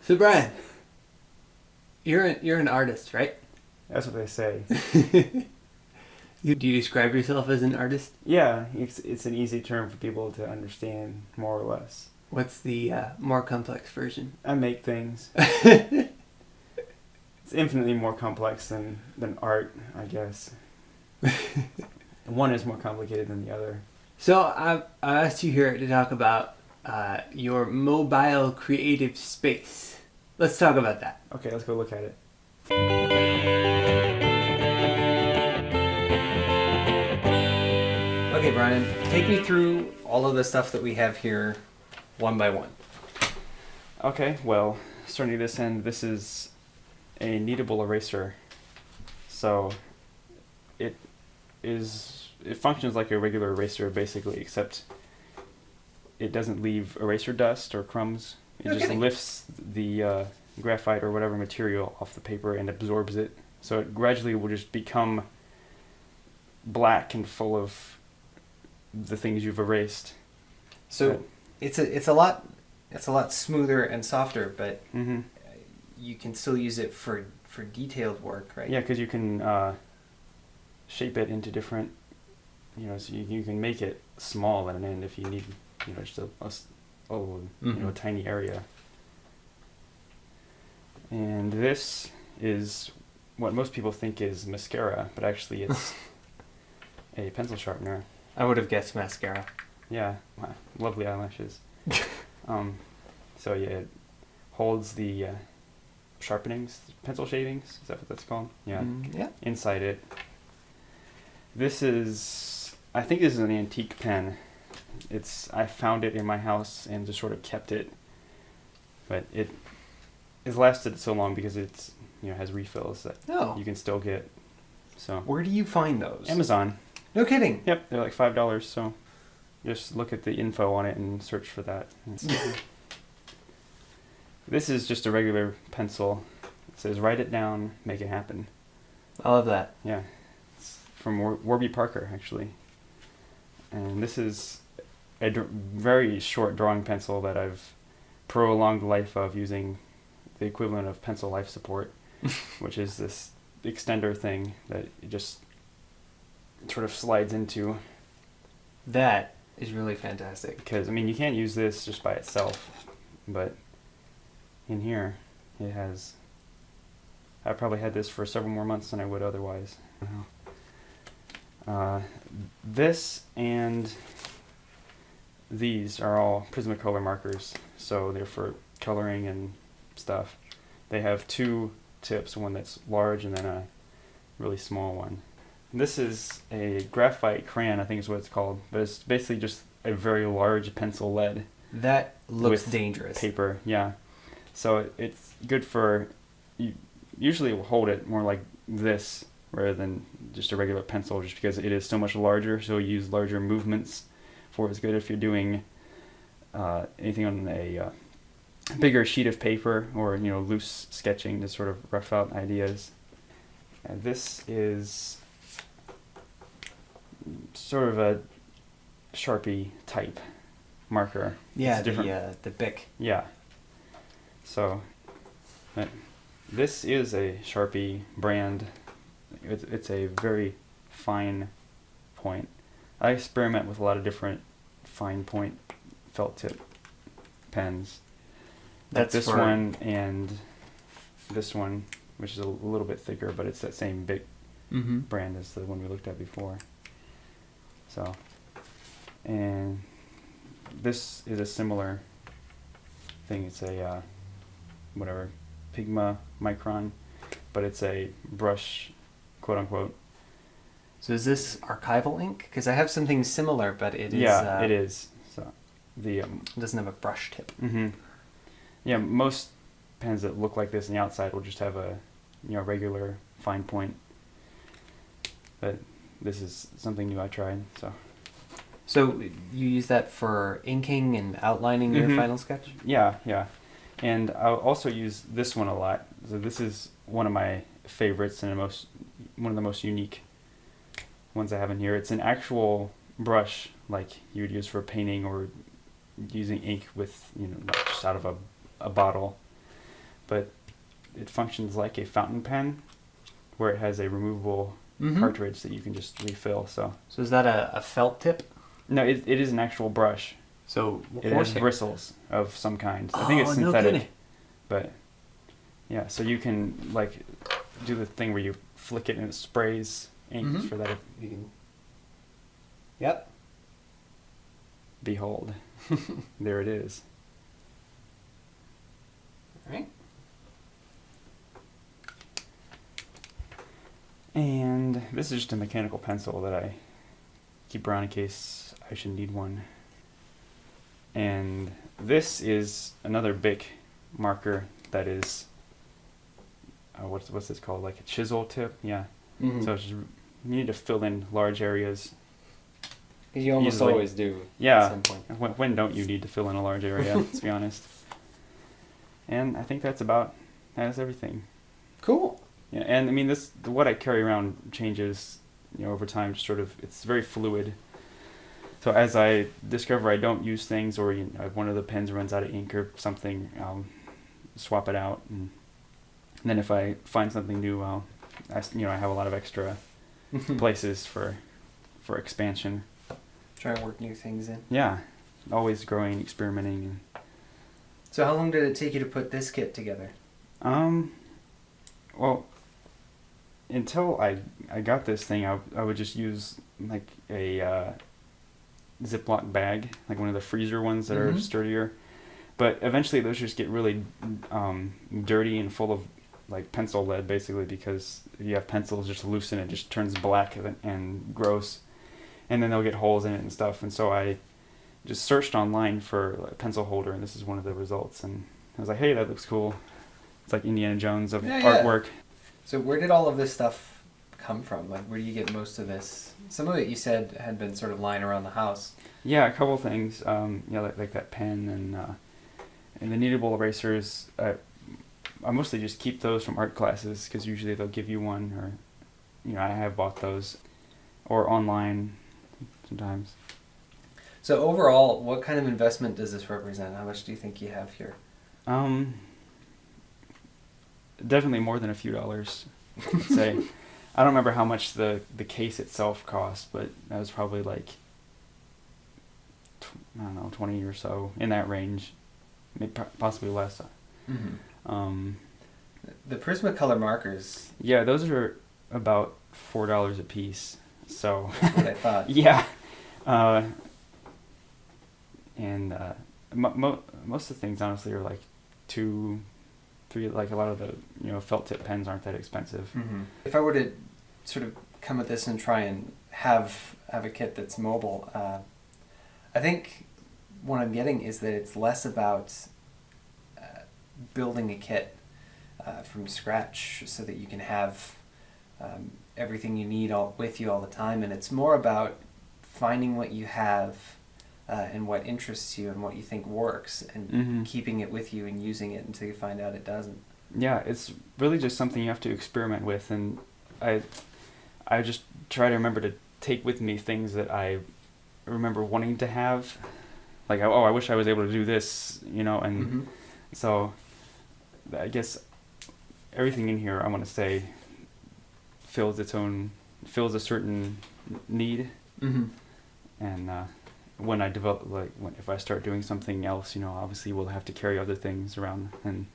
So Brian, you're an artist, right? That's what they say. Do you describe yourself as an artist? Yeah, it's an easy term for people to understand, more or less. What's the more complex version? I make things. It's infinitely more complex than art, I guess. One is more complicated than the other. So I asked you here to talk about your mobile creative space. Let's talk about that. Okay, let's go look at it. Okay, Brian, take me through all of the stuff that we have here one by one. Okay, well, starting at this end, this is a kneadable eraser. So it functions like a regular eraser basically, except it doesn't leave eraser dust or crumbs. It just lifts the graphite or whatever material off the paper and absorbs it. So it gradually will just become black and full of the things you've erased. So it's a lot smoother and softer, but Mm-hmm. you can still use it for detailed work, right? Yeah, because you can shape it into different, so you can make it small at an end if you need, just a tiny area. And this is what most people think is mascara, but actually it's a pencil sharpener. I would have guessed mascara. Yeah, lovely eyelashes. So yeah, it holds the sharpenings, pencil shavings, is that what that's called? Yeah. Yeah. Inside it. I think this is an antique pen. I found it in my house and just sort of kept it. But it has lasted so long because it's, has refills that you can still get. So where do you find those? Amazon. No kidding. Yep, they're like $5, so just look at the info on it and search for that. This is just a regular pencil. It says, write it down, make it happen. I love that. Yeah. It's from Warby Parker, actually. And this is a very short drawing pencil that I've prolonged the life of using the equivalent of pencil life support, which is this extender thing that it just sort of slides into. That is really fantastic. Because, you can't use this just by itself, but in here it has... I probably had this for several more months than I would otherwise. This and these are all Prismacolor markers, so they're for coloring and stuff. They have two tips, one that's large and then a really small one. This is a graphite crayon, I think is what it's called, but it's basically just a very large pencil lead. That looks with dangerous. Paper, yeah. So it's good for... You usually will hold it more like this rather than just a regular pencil, just because it is so much larger, so you use larger movements for it's good if you're doing anything on a bigger sheet of paper or loose sketching to sort of rough out ideas. This is sort of a Sharpie type marker. Yeah, it's the Bic. Yeah. So this is a Sharpie brand. It's a very fine point. I experiment with a lot of different fine point felt tip pens. That's this one and this one, which is a little bit thicker, but it's that same big brand as the one we looked at before. So, and this is a similar thing. It's a Pigma Micron, but it's a brush, quote unquote. So is this archival ink? Because I have something similar, but it is... Yeah, it is. So it doesn't have a brush tip. Mm-hmm. Yeah, most pens that look like this on the outside will just have a regular fine point. But this is something new I tried. So you use that for inking and outlining your final sketch? Yeah. And I'll also use this one a lot. So this is one of my favorites and one of the most unique ones I have in here. It's an actual brush like you would use for painting or using ink with, just out of a bottle. but it functions like a fountain pen, where it has a removable cartridge that you can just refill. So is that a felt tip? no, it is an actual brush. So It has bristles of some kind. I think it's synthetic. No kidding. But yeah, so you can like do the thing where you flick it and it sprays ink for that. You can. Yep. Behold, there it is. All right. And this is just a mechanical pencil that I keep around in case I should need one. And this is another Bic marker that is, what's this called? Like a chisel tip? Yeah. So it's just, you need to fill in large areas. You almost easily. always do. Yeah. At some point. When don't you need to fill in a large area? Let's be honest. And I think that's everything. Cool. Yeah, and I mean what I carry around changes, over time. Just sort of, it's very fluid. So as I discover I don't use things, or one of the pens runs out of ink or something, I'll swap it out, and then if I find something new, I have a lot of extra places for expansion. Try and work new things in. Yeah, always growing, experimenting. So how long did it take you to put this kit together? Well, until I got this thing, I would just use like a Ziploc bag, like one of the freezer ones that are sturdier. But eventually those just get really dirty and full of like pencil lead, basically, because if you have pencils just loose in it, just turns black and gross. And then they'll get holes in it and stuff. And so I just searched online for a pencil holder, and this is one of the results. And I was like, hey, that looks cool. It's like Indiana Jones of artwork. So where did all of this stuff come from? Like, where do you get most of this? Some of it you said had been sort of lying around the house. Yeah, a couple things. Like that pen and the kneadable erasers. I mostly just keep those from art classes, because usually they'll give you one, or I have bought those, or online sometimes. So overall, what kind of investment does this represent? How much do you think you have here? Definitely more than a few dollars, I'd say. I don't remember how much the case itself cost, but that was probably like, I don't know, 20 or so, in that range, maybe possibly less. The Prismacolor markers. Yeah, those are about $4 a piece. So That's what I thought. yeah, and most of the things honestly are like 2, 3. Like a lot of the felt tip pens aren't that expensive. If I were to sort of come at this and try and have a kit that's mobile, I think what I'm getting is that it's less about building a kit from scratch so that you can have everything you need with you all the time, and it's more about finding what you have and what interests you and what you think works, and keeping it with you and using it until you find out it doesn't. Yeah, it's really just something you have to experiment with, and I just try to remember to take with me things that I remember wanting to have, like, I wish I was able to do this, and so I guess everything in here, I want to say, fills a certain need, and when I develop, if I start doing something else, obviously we'll have to carry other things around, and